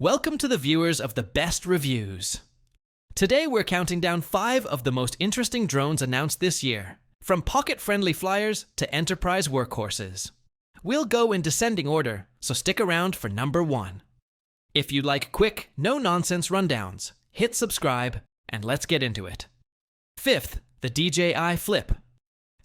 Welcome to the viewers of the best reviews. Today we're counting down 5 of the most interesting drones announced this year, from pocket-friendly flyers to enterprise workhorses. We'll go in descending order, so stick around for number 1. If you like quick, no-nonsense rundowns, hit subscribe, and let's get into it. 5th, the DJI Flip.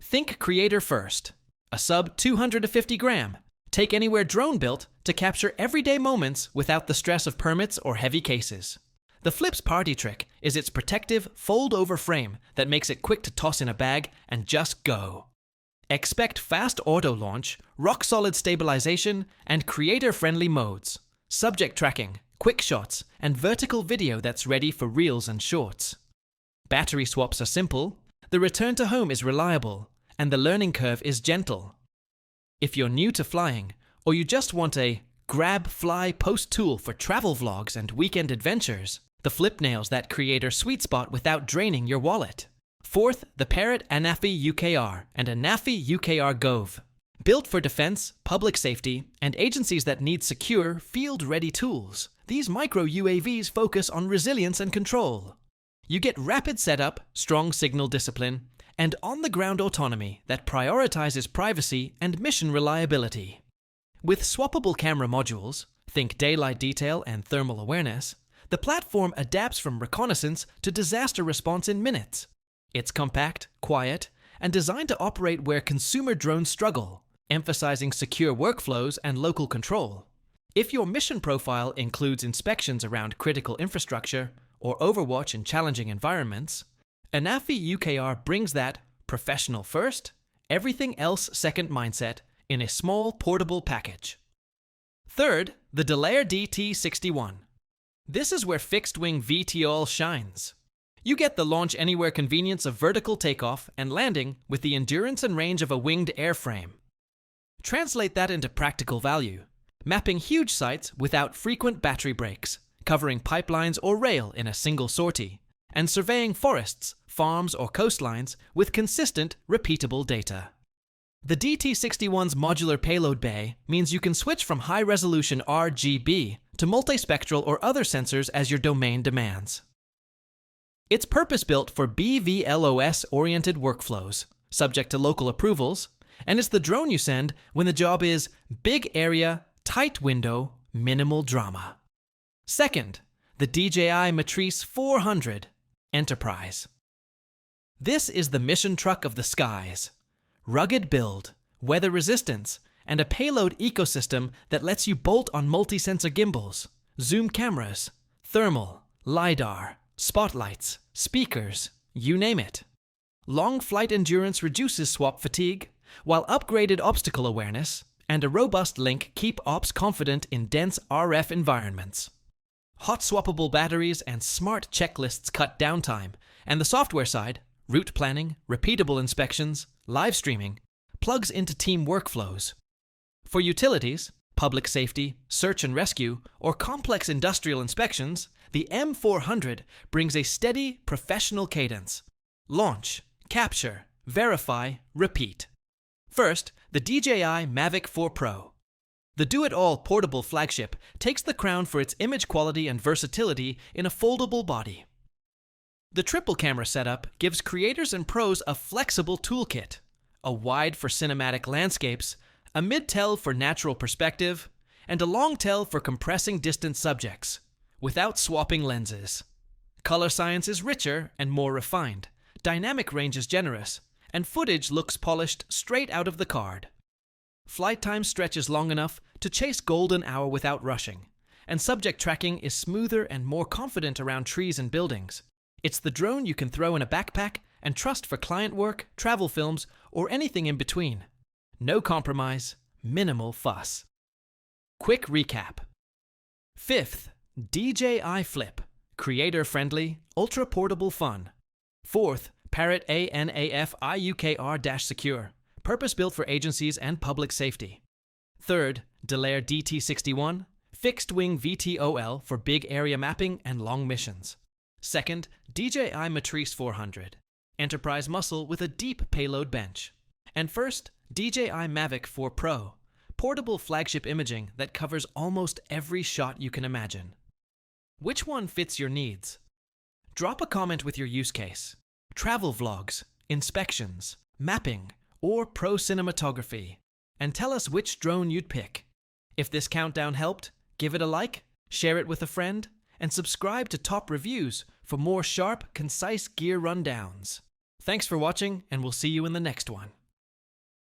Think creator first. A sub 250 gram, take anywhere drone built to capture everyday moments without the stress of permits or heavy cases. The Flip's party trick is its protective, fold-over frame that makes it quick to toss in a bag and just go. Expect fast auto launch, rock-solid stabilization, and creator-friendly modes, subject tracking, quick shots, and vertical video that's ready for reels and shorts. Battery swaps are simple, the return to home is reliable, and the learning curve is gentle. If you're new to flying, or you just want a grab, fly, post tool for travel vlogs and weekend adventures, the Flip nails that creator sweet spot without draining your wallet. 4th, the Parrot ANAFI UKR and ANAFI UKR Gov. Built for defense, public safety, and agencies that need secure, field-ready tools, these micro UAVs focus on resilience and control. You get rapid setup, strong signal discipline, and on-the-ground autonomy that prioritizes privacy and mission reliability. With swappable camera modules, think daylight detail and thermal awareness, the platform adapts from reconnaissance to disaster response in minutes. It's compact, quiet, and designed to operate where consumer drones struggle, emphasizing secure workflows and local control. If your mission profile includes inspections around critical infrastructure or overwatch in challenging environments, ANAFI UKR brings that professional first, everything else second mindset in a small portable package. 3rd, the Delair DT61. This is where fixed-wing VTOL shines. You get the launch anywhere convenience of vertical takeoff and landing with the endurance and range of a winged airframe. Translate that into practical value, mapping huge sites without frequent battery breaks, covering pipelines or rail in a single sortie, and surveying forests, farms, or coastlines with consistent, repeatable data. The DT61's modular payload bay means you can switch from high-resolution RGB to multispectral or other sensors as your domain demands. It's purpose-built for BVLOS-oriented workflows, subject to local approvals, and it's the drone you send when the job is big area, tight window, minimal drama. 2nd, the DJI Matrice 400 Enterprise. This is the mission truck of the skies. Rugged build, weather resistance, and a payload ecosystem that lets you bolt on multi-sensor gimbals, zoom cameras, thermal, LiDAR, spotlights, speakers, you name it. Long flight endurance reduces swap fatigue, while upgraded obstacle awareness and a robust link keep ops confident in dense RF environments. Hot swappable batteries and smart checklists cut downtime, and the software side, route planning, repeatable inspections, live streaming, plugs into team workflows. For utilities, public safety, search and rescue, or complex industrial inspections, the M400 brings a steady, professional cadence. Launch, capture, verify, repeat. First, the DJI Mavic 4 Pro. The do-it-all portable flagship takes the crown for its image quality and versatility in a foldable body. The triple camera setup gives creators and pros a flexible toolkit, a wide for cinematic landscapes, a mid-tel for natural perspective, and a long-tel for compressing distant subjects, without swapping lenses. Color science is richer and more refined, dynamic range is generous, and footage looks polished straight out of the card. Flight time stretches long enough to chase golden hour without rushing, and subject tracking is smoother and more confident around trees and buildings. It's the drone you can throw in a backpack and trust for client work, travel films, or anything in between. No compromise, minimal fuss. Quick recap. 5th, DJI Flip. Creator-friendly, ultra-portable fun. 4th, Parrot ANAFI UKR-secure. Purpose-built for agencies and public safety. 3rd, Delair DT61. Fixed-wing VTOL for big area mapping and long missions. 2nd, DJI Matrice 400. Enterprise muscle with a deep payload bench. And 1st, DJI Mavic 4 Pro. Portable flagship imaging that covers almost every shot you can imagine. Which one fits your needs? Drop a comment with your use case. Travel vlogs, inspections, mapping, or pro cinematography. And tell us which drone you'd pick. If this countdown helped, give it a like, share it with a friend, and subscribe to Top Reviews for more sharp, concise gear rundowns. Thanks for watching, and we'll see you in the next one.